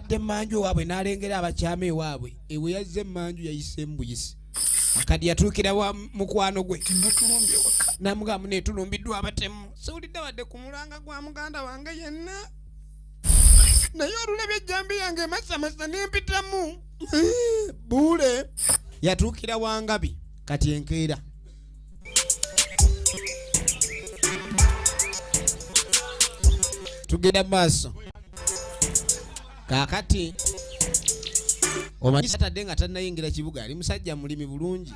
de manju wabwe nalengera abakyame wabwe ewe yazze manju yayise mbuyisi kadi yatukira wa mukwano gwe tinatulumbye waka namugamu netulumbiddwa abatemu sewulidde wadde ku mulanga gwa muganda wange yenna naye olulabye ejjambi yange masamasa nempitamu buule yatukira wangabi kati enkeera tugenda maaso kakati omanyi Saturday nga tannayingira kibuga ali musajja mulimi bulungi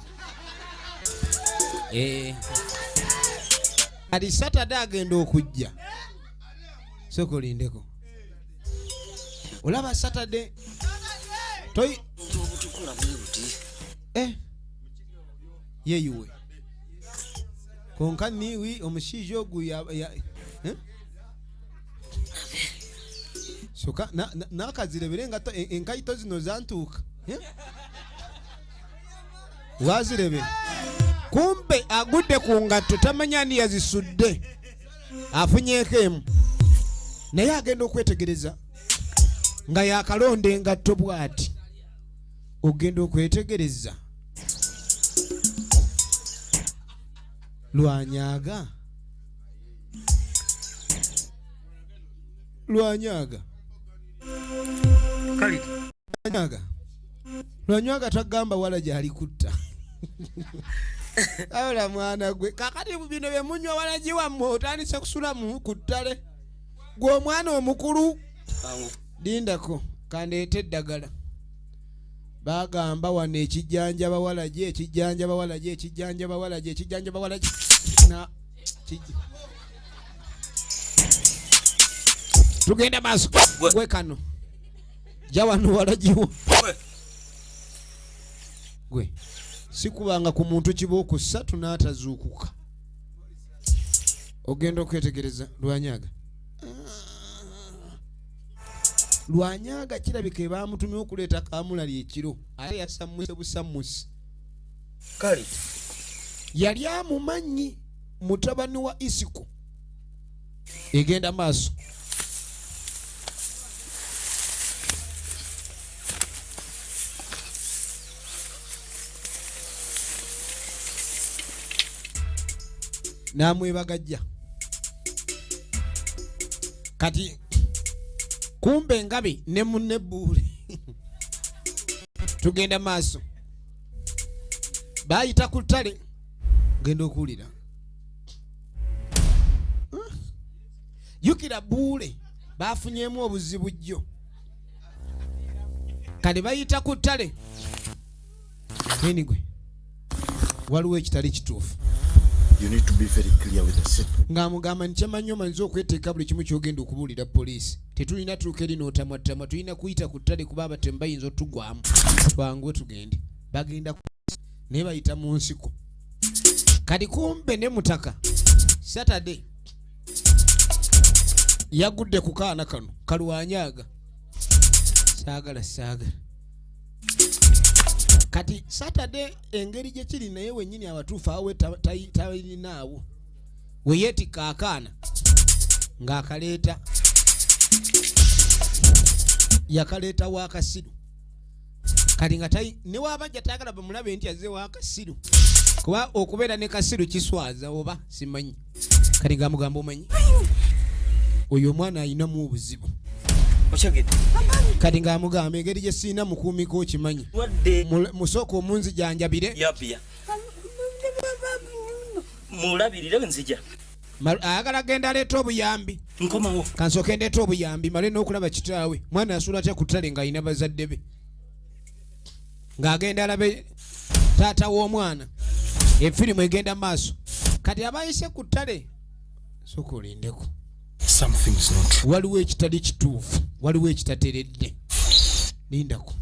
ali Saturday agenda okujja sokolindeko olaba Saturday toy tutukula bwebuti yeyuwe konka niwi omushijo ogu ya soka nakazirebe ngato enkaito zino zantuka wazirebe kumbe agudde ku ngatto tamanyani yazisudde afunyekemu naye agenda okwetegereza nga yakalonde engatto bwati ogenda okwetegereza lwanyaga lwanywaga tagamba wala gyali kutta awula mwana gwe kakati bino byemunywa wala giwammwe otandise kusula mu kuttale gwe omwana omukulu dindako kandeete eddagala bagamba wano ekijjanjaba wala gye na tugenda maaso gwe kano jawano wala jiwo gwe sikubanga ku muntu kibooko 3 n'atazuukuka ogenda okwetegereza lwanyaga kirabika bamutumye okuleeta kamulali ekiro ate yasamuse busamusi kale yali amumanyi mutabani wa Isiko egenda maaso namwebagajja kati kumbe ngabi ne munnebuule tugenda maaso bayita ku ttale genda okuwulira yukira buule bafunyemu obuzibu jjo kati bayita ku ttale enigwe waliwo ekitali kituufu. You need to be very clear with the system. Ngamugamba nchamanyo manzo okweteeka buli kimu kyogenda okubuulira poliisi. Tetulina tuuka eri n'otamwatama, tulina kuyita ku ttale kuba abatemu bayinza otugwamu. Twangwe tugende. Bagenda ne bayita mu nsiko. Kati kumbe ne mutaka Saturday yagudde ku kaana kano kalwanyaga. Saagala. Kati Saturday engeri gye kiri naye wennyini abatuufu awe talinaawo we yeetika akaana ng'akaleeta yakaleeta w'akasiru kati nga ne wabajja taagala bamulabe nti azze w'akasiru kuba okubeera ne kasiru kiswaza oba simanyi kati gamugamba omanyi oyo omwana ayinamu obuzibu kati ngamugamba engeri gye siina mukuumiko okimanyi musooka omunzijanjabire mulabirire nzija ayagala genda aleeta obuyambi nkomawo kansooke ndeeta obuyambi male n'okulaba kitaawe mwana asula atya ku ttale ng'alina bazadde be ng'agenda alabe taata w'omwana efirimu egenda maaso kati abayise ku ttale sooka olindeko waliwo ekitali kituufu waliwo ekitateredde lindako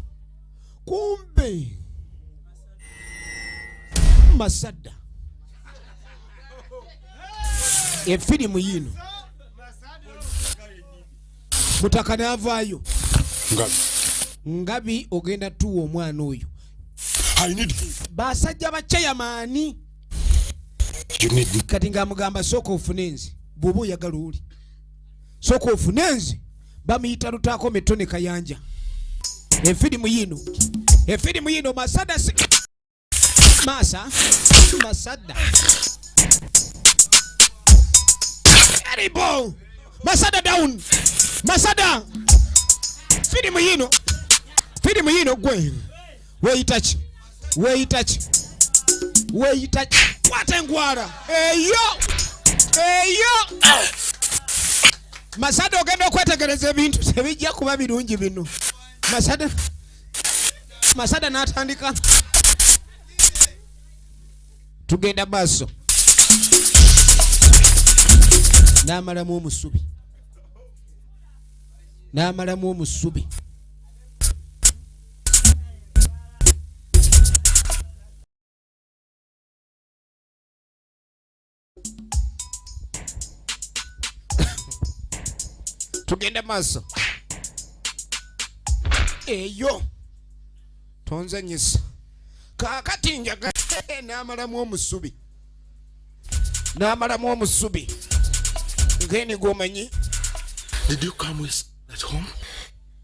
kumbe masadda efirimu yino mutaka n'avaayo ngabi ogenda tuwa omwana oyo basajja bacayamaani kati ngamugamba sooka ofune nze bw'oba oyagala oli sooka ofune nze bamuyita Lutakome Tonny Kayanja Efirimu yino Masada Masada Aribo Masada down Masada Firimu yino gwe where touch watengwara eyo Masada ogenda okwetegereza ebintu sebijja kuba birungi bino Masada n'atandika tugenda maaso n'amalamu omusubi tugenda maaso eyo tonzanyisa kakati njaga n'amalamu omusubi ngeni gomanyi. Did you come with at home?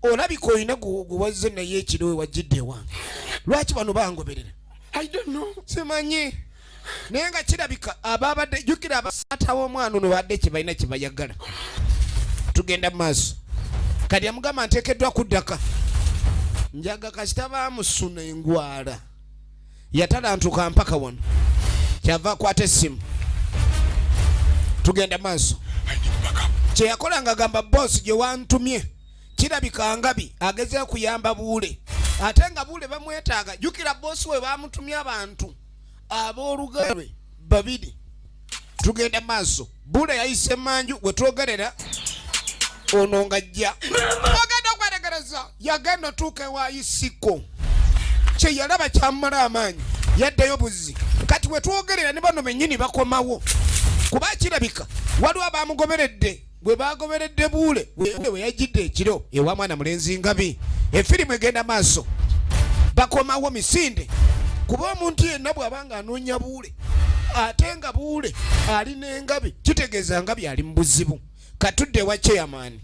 Olabika olina guwazze naye ekiro wajjidde wange. Lwaki bano bangoberera? I don't know. Simanyi. Naye nga kirabika ababadde jjukira abasaata w'omwana ono badde kye balina kye bayagala. Tugenda maaso. Kati amugamba nteekeddwa kuddaka. Njaga kasita baamusuna engwala. Yatalantuka mpaka wano. Kyava akwata essimu. Tugenda maaso. Kye yakola ng'agamba boss gye wantumye. Kirabika ngabi ageze kuyamba Buule. Ate nga Buule bamwetaaga. Jjukira boss we baamutumye abantu ab'olugalo babiri. Tugenda maaso. Buule yayise manju we twogerera ono ngajja. Ogenda okwetegereza yagenda tuuka ewa Isiko. Kye yalaba kyamala amaanyi yaddeyo buzzi. Kati we twogerera ne bano bennyini bakomawo. Kuba kirabika waliwo abaamugoberedde bwe baagoberedde Buule we yajjidde ekiro ewa mwana mulenzi ngabi. Efirimu egenda maaso bakomawo misinde. Kuba omuntu yenna bw'abanga anoonya Buule ate nga Buule alina engabi kitegeeza ngabi ali mu buzibu. Katudde wa chairman.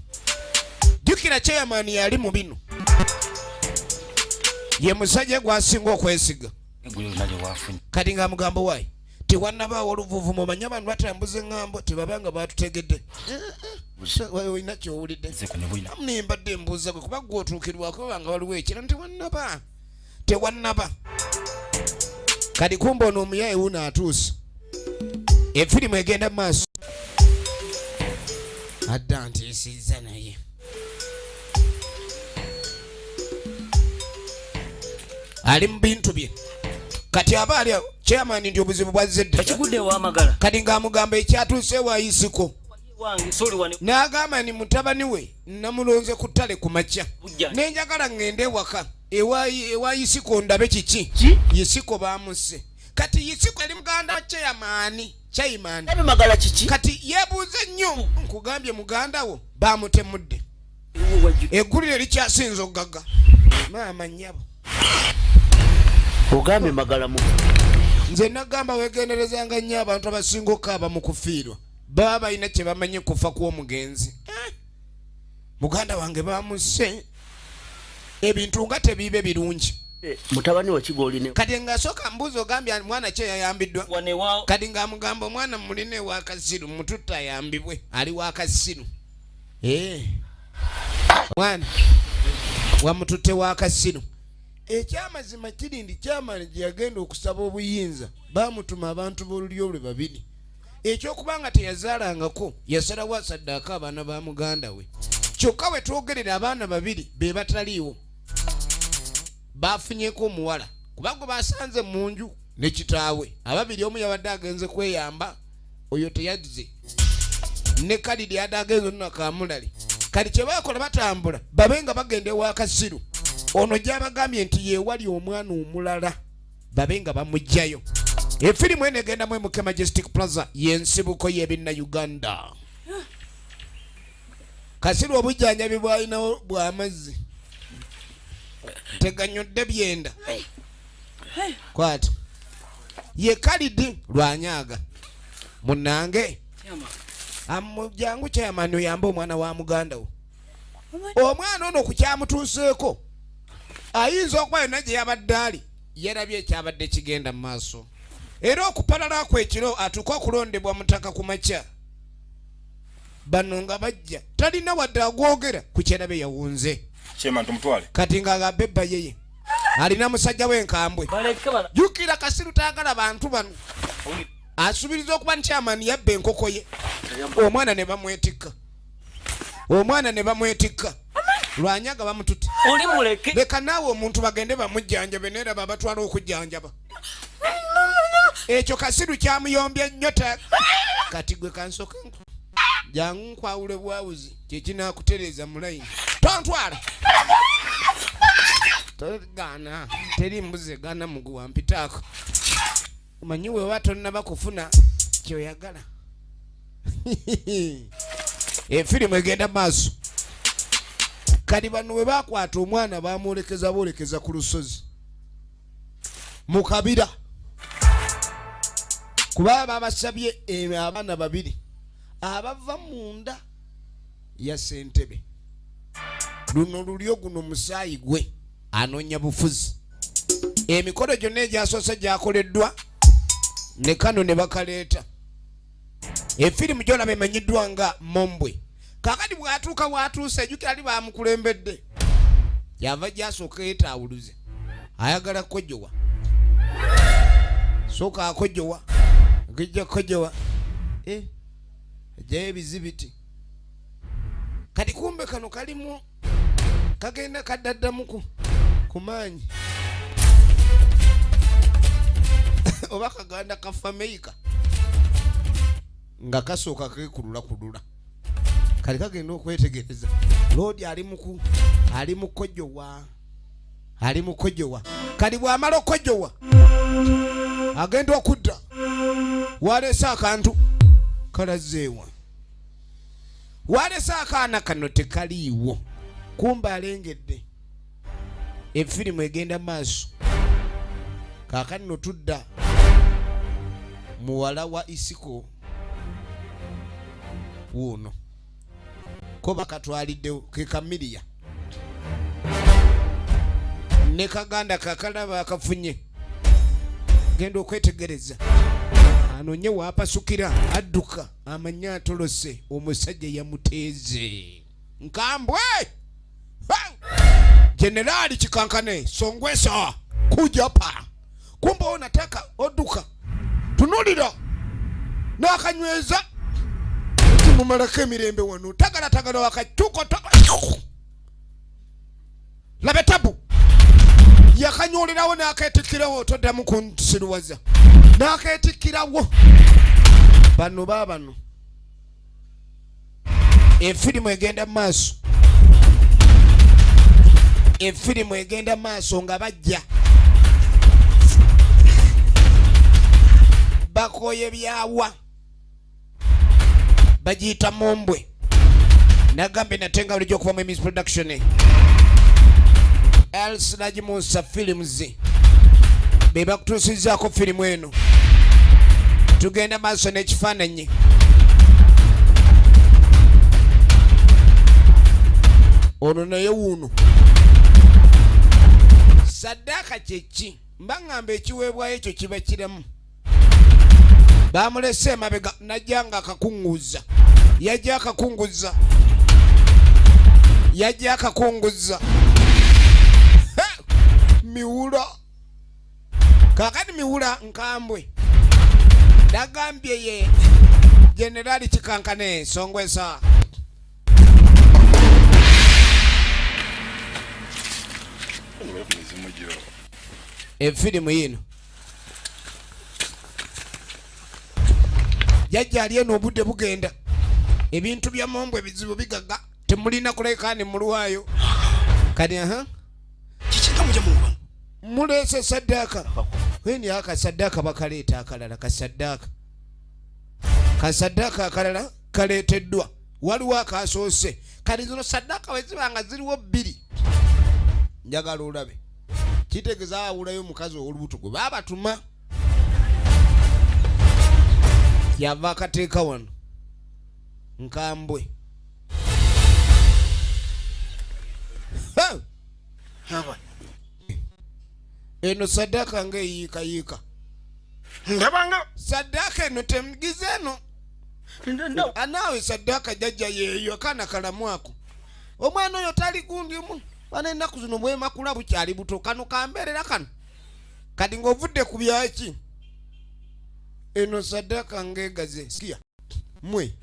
Jjukira chairman yali mu bino. Ye musajja gwasinga okwesiga. Kati nga mugambo wayi tewannabaawo oluvuvu mu manyi abantu batambuza eŋŋambo tebabanga baatutegedde. Olina ky'owulidde. Nimbadde mbuuza gwe kuba gwe otuukirwako banga waliwo ekira tewannaba. Kati kumba ono omuyaye wuno atuuse. Efirimu egenda mu maaso. Adda ntiisizza naye. Ali mu bintu bye. Kati aba ali chairman ndi obuzibu bwazze dda. Ekigudde w'amagala. Kati ng'amugamba ekyatuuse wa Isiko. N'agamba ni mutabani we namulonze ku ttale ku makya. Nenjagala ngende ewaka ewa Isiko ndabe kiki. Isiko baamusse. Kati Isiko ali muganda wa chairman. Ebe magala kiki. Kati yeebuuze nnyo nkugambye muganda wo baamutemudde. Eggulire likyasinza ogagga. Maama nnyabo. Ogambe magala mu. Nze nagamba weegenderezanga nnyo abantu abasinga okaaba mu kufiirwa. Baba balina kye bamanyi kufa kw'omugenzi. Muganda wange baamusse. Ebintu nga tebiibe birungi. Mutabani wa kigoline. Kati ng'asooka mbuuza ogambye mwana kye yayambiddwa. Kati ng'amugamba omwana muline wa kasiru mututta ayambibwe ali wa kasiru. Mwana wamututte wa kasiru. Ekyamazima kiri ndi chairman gye yagenda okusaba obuyinza baamutuma abantu b'olulyo lwe babiri. Ekyokubanga teyazaalangako yasalawo asaddaaka abaana ba muganda we. Kyokka we twogerera abaana babiri be bataliiwo. Baafunyeko omuwala kuba gwe baasanze mu nju ne kitaawe. Ababiri omu yabadde agenze kweyamba oyo teyazze. Ne Kalidi yadde agenze Nakamulali. Kati kye baakola batambula babe nga bagenda ewa Kasiru. Ono gy'abagambye nti yeewali omwana omulala babe nga bamuggyayo. Efirimu eno egenda mu Emuke Majestic Plaza y'ensibuko y'ebinna Uganda. Kasiru obujjanjabi bw'alinawo bw'amazzi teganyodde byenda. Kwata ye Kalidi lwanyaaga munnange amujjangu chairman oyamba omwana wa muganda wo. Omwana ono ku kyamutuuseeko ayinza okuba yonna gye yabadde ali yerabye ekyabadde kigenda mu maaso era okupalala kw'ekiro atuuka okulondebwa mutaka ku makya bano nga bajja talina wadde agwogera ku kyerabe yawunze kati ng'agamba ebba yeye alina musajja w'enkambwe jjukira Kasiru taagala bantu bano asubiriza okuba nkyamani yabba enkoko ye omwana ne bamwetikka lwanyaga bamututte leka naawe omuntu bagende bamujjanjabe neera babatwala okujjanjaba ekyo Kasiru kyamuyombya nnyo kati gwe kansoka jangu nkwawule bwawuzi kyekinakutereeza mu layini tontwala togana teri mbuze gana muguwa mpitaako omanyi weoba tonnaba kufuna kyoyagala efirimu egenda maaso kati bano we bakwata omwana boolekeza ku lusozi mu kabira kuba babasabye abaana babiri abava munda ya ssentebe luno lulyo guno musaayi gwe anoonya bufuzi emikolo gyonna egyasoose gyakoleddwa ne kano ne bakaleeta efirimu gyolaba emanyiddwa nga Mombwe kakati bw'atuuka bw'atuuse ejjukira ali bamukulembedde yava gyasooka yetaawuluze ayagala kkojowa sooka akkojowa gijja kkojowa ejjayo ebizibiti kati kumbe kano kalimu kagenda kaddaddamu ku maanyi oba kaganda kafameika nga kasooka kekulula kali kagenda okwetegereza loodi ali mu kkojowa kali bw'amala okkojowa agenda okudda waleese akantu kalazeewa waleese akaana kano tekaliiwo kumba alengedde efirimu egenda maaso kaakati no tudda muwala wa Isiko wuuno ko bakatwaliddewo ke Kamiliya ne kaganda kakalaba akafunye genda okwetegereza anoonye waapasukira adduka amanya atolose omusajja yamuteeze nkambwe Jenerali Kikankane Songwesa kujapa kumbe onataka oduka tunulira nakanyweza mumalako emirembe wano tagala wakachuko labe tabu yakanyolerawo naketikirawo toddamu kunsiruwaza naketikirawo bano babano efirimu egenda maaso nga bajja bakoye byawa bagiyita Mombwe nagambe natenga bulijjo okuva mu Emmys production else nagimusa films be bakutuusizaako firimu eno tugenda maaso n'ekifaananyi ono naye wuuno saddaaka kyeki mbaŋŋamba ekiweebwayo ekyo kiba kiramu bamulese emabega najja nga akakunguza yajja akakunguza miwula kakati miwula nkambwe nagambye ye Jenerali Kikankane Songwesa efirimu yino jajja ali eno obudde bugenda ebintu bya Mombwe bizibu bigaga temulina kulekani mulwayo kati kichika muje muba mulese sadaka weni akasadaka bakaleeta akalala kasadaka akalala kaleeteddwa waliwo akasoose kati zino sadaka wezibanga ziriwo bbiri njagala olabe kitegeeza awulayo omukazi ow'olubuto gwe baabatuma yava akateeka wano nkambwe eno sadaka ng'eyiikayika ndabanga sadaka eno temugize eno anaawe sadaka jajja yeeyo akaana kalamu ako omwana oyo tali gundimu bana ennaku zino bwemakula bukyali buto kano kambeerera kano kati ng'ovudde ku byaki eno sadaka ng'egaze sikia mwe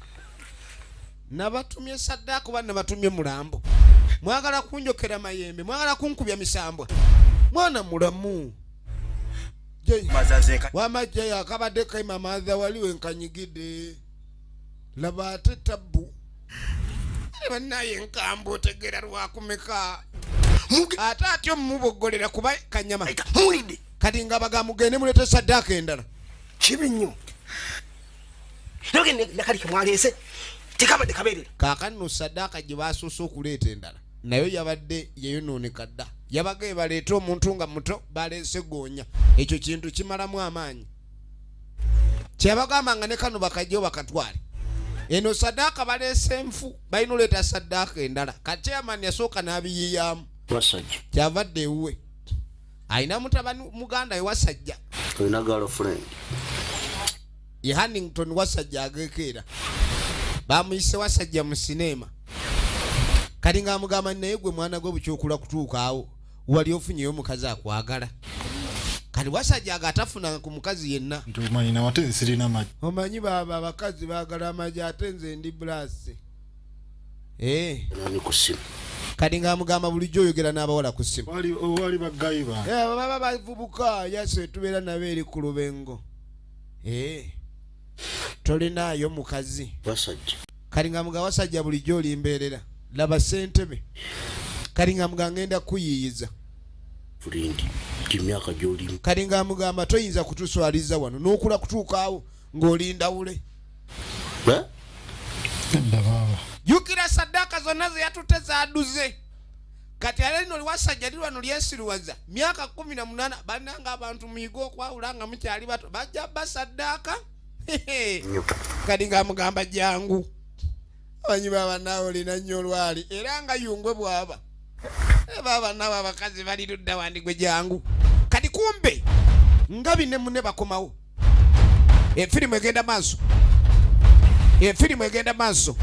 nabatumye sadaka oba nabatumye mulambo mwagala kunjokera mayembe mwagala kunkubya misambwa mwana mulamu wamajja yakabadde kaima maadha waliwe nkanyigide laba ate tabbu banaye nkambo otegera lwakumeka ate atyo mumuboggolera kuba kanyama mulide kati nga bagamugende mulete sadaka endala kibi nnyo nogende nakali kamwaleese tekabadde kabeerera kaakano sadaka gye basuuse okuleeta endala nayo yabadde yeyonooneka dda yabagaye baleete omuntu nga muto baleese goonya ekyo kintu kimalamu amaanyi kyabagamba nga ne kano bakajjeo bakatwale eno sadaka baleese nfu balina oleeta sadaka endala kati amani yasooka n'abiyiyamu kyavadde ewuwe ayina mutabani muganda we wasajja olina girlfriend ye Hannington wasajja agekeera bamuyise wasajja mu sinema kati nga amugamba naye gwe mwana gwe bukyokula kutuuka awo wali ofunyeyo omukazi akwagala kati wasajja agatafuna ku mukazi yenna ntumanyi na wate sirina maji omanyi baba abakazi baagala amaji ate nze ndi blasi nani kusimu kati nga amugamba bulijjo oyogera n'abawala ku ssimu wali baggayi ba baba bavubuka yase tubeera nabo eri ku lubengo tolinaayo mukazi wasajja kati nga muga wasajja bulijjo olimbeerera laba ssentebe kati nga muga ngenda kuyiyiza fulindi kimyaka gy'olimu kati nga mugamba toyinza kutuswaliza wano n'okula kutuuka awo ng'olindawule jukira sadaka zonna ze yatutte zaaduze kati ale lino liwasajja liri wano lyesiruwaza myaka 18 bananga abantu muyiga okwawula nga mukyali bato bajja basaddaaka kati nga mugamba jangu abanyi baba naawe olina nnyo olwali era nga yungwe bwaba baba naawe abakazi bali ludda wandi gwe jangu kati kumbe nga bine munne bakomawo efirimu egenda maaso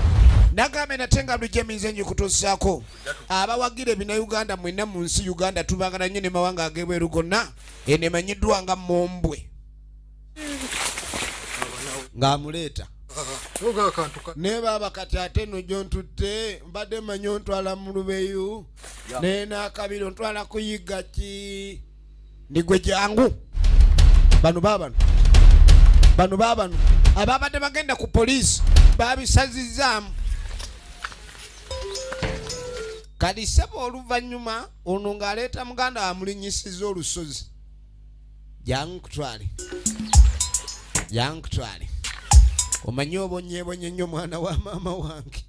nagambe natenga lujeminze nyo kutusaako abawagira ebinnauganda mwenna mu nsi Uganda tubagala nnyo ne mawanga ag'ebweru gonna enemanyiddwa nga Mombwe ng'amuleeta ne baba kati ate no gyontutte mbadde manyi ontwala mu lubeyu ne n'akabiri ontwala kuyiga ki nigwe jangu bano ababadde bagenda ku poliisi babisazizaamu kati sebo oluvannyuma ono ng'aleeta muganda wamulinyisiza olusozi jangu kutwale omanyi obonyebonye nnyo mwana wa maama wange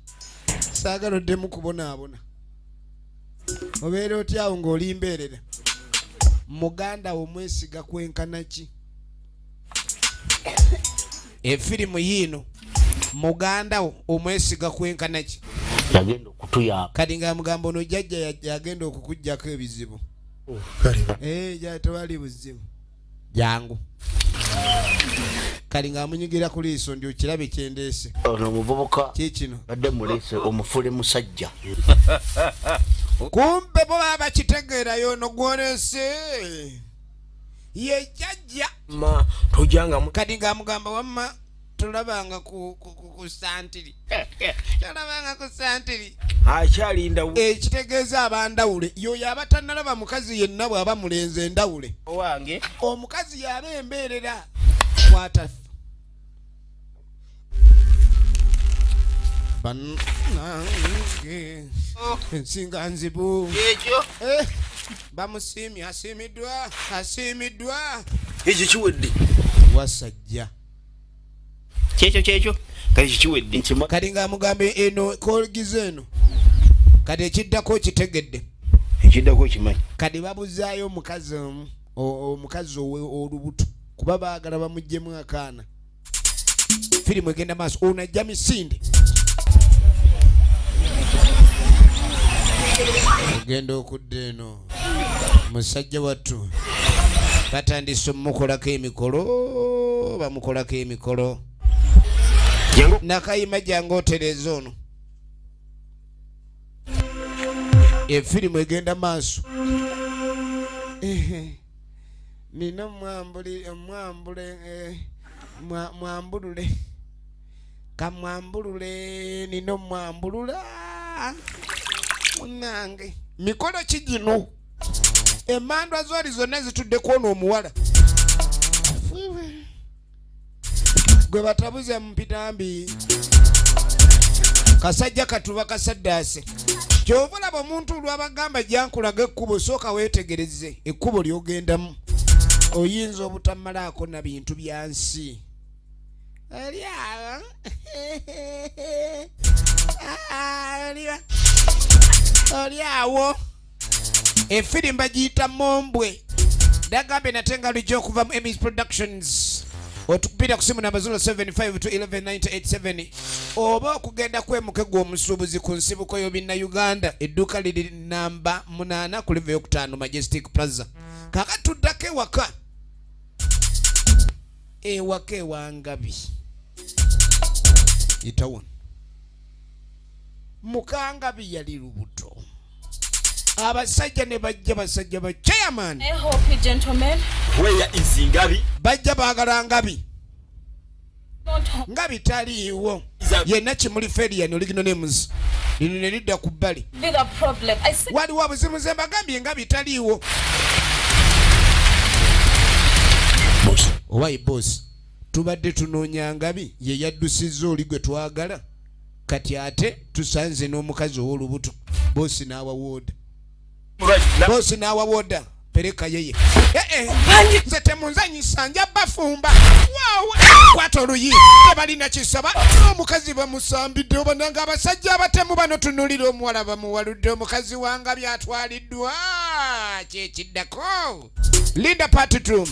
saagala oddemu kubonaabona obeera otya awo ng'olimbeerera muganda omwesiga kwenkana ki efirimu yiino muganda wo omwesiga kwenkana ki yagenda okutuyamba kati nga mugamba ono jjajja yagenda okukuggyako ebizibu tewali buzibu jangu kali nga amunyigira ku liiso ndi okirabe kyendeese ono omuvubuka kikino badde muleese omufule musajja kumbe bo baba bakitegeerayo ono gwoleese ye jjajja tojanga kati nga amugamba wamma tolabanga ku santiri akyalinda ekitegeeza abandawule yoyo abatannalaba mukazi yenna bw'aba mulenzi endawule wange omukazi yaba embeerera kwata bannange ensinga nzibu ekyo bamusiimye asiimiddwa ekyo kiwedde wasajja kyekyo kati kikiwedde kati nga amugambe eno kogize eno kati ekiddako kitegedde kimanyi kati babuzaayo omukazi omu omukazi olubuto kuba baagala bamuggyemu akaana firimu egenda maaso ono ajja misinde ogenda okudda eno musajja wattu batandise omukolako emikolo bamukolako emikolo nakayima jangu otereza ono efirimu egenda maaso nina mwambulule kamwambulule nina mwambulula munange mikolo ki gino emandwa zoli zonna zitudde kwona omuwala gwe batabuze mupitambi kasajja katuba kasaddaase kyova olaba omuntu lwabagamba jankulaga ekkubo sooka weetegereze ekkubo lyogendamu oyinza obutamalaako na bintu bya nsi oli awo efirimu bagiyita Mombwe dagambe natenga lujo okuva mu Emmys Productions otukupira ku simu namba 075211987 oba okugenda kwemuke gw'omusuubuzi ku nsibuko y'obinna Uganda edduuka liri namba 8 ku level y'okutaano Majestic Plaza kakatuddako ewaka ewangabi itawon mukangabi yali lubuto abasajja ne bajja basajja ba chairman. I hope you gentlemen. Where is Ngabi? Bajja baagala Ngabi. Ngabi taliiwo. Yenna kimuli Ferian original names. Lino ne lidda ku bbali. Big a problem. I said. Waliwo abuzimuze bagambye Ngabi taliiwo. Boss. Owai boss. Tubadde tunoonya Ngabi ye yaddusizza oli gwe twagala. Kati ate tusanze n'omukazi ow'olubuto. Boss n'awa wooda. Boss n'awa wooda. Pereka yeye. Nze temunzanyisa nja bafumba. Kwata oluyi. Tebalina kisaba. Omukazi bamusambidde obananga abasajja abatemu bano tunulira omuwala bamuwaludde omukazi wanga byatwaliddwa. Kyekiddako. Linda Part 2.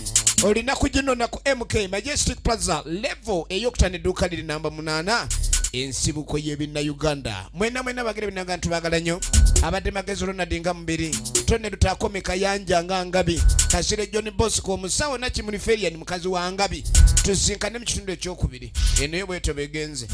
Olina kuginona ku MK Majestic Plaza level eyokutana edduuka liri namba 8 ensibuko y'ebinna Uganda. Mwena bagere binanga ntubagala nnyo. Abadde magezi Ronald nga mubiri. Tonny Lutakome Kayanja nga Ngabi. Kasire John Bosco omusawo na kimuli Ferian mukazi wa Ngabi. Tusinkane mu kitundu ekyokubiri. Eno yo bweto begenze.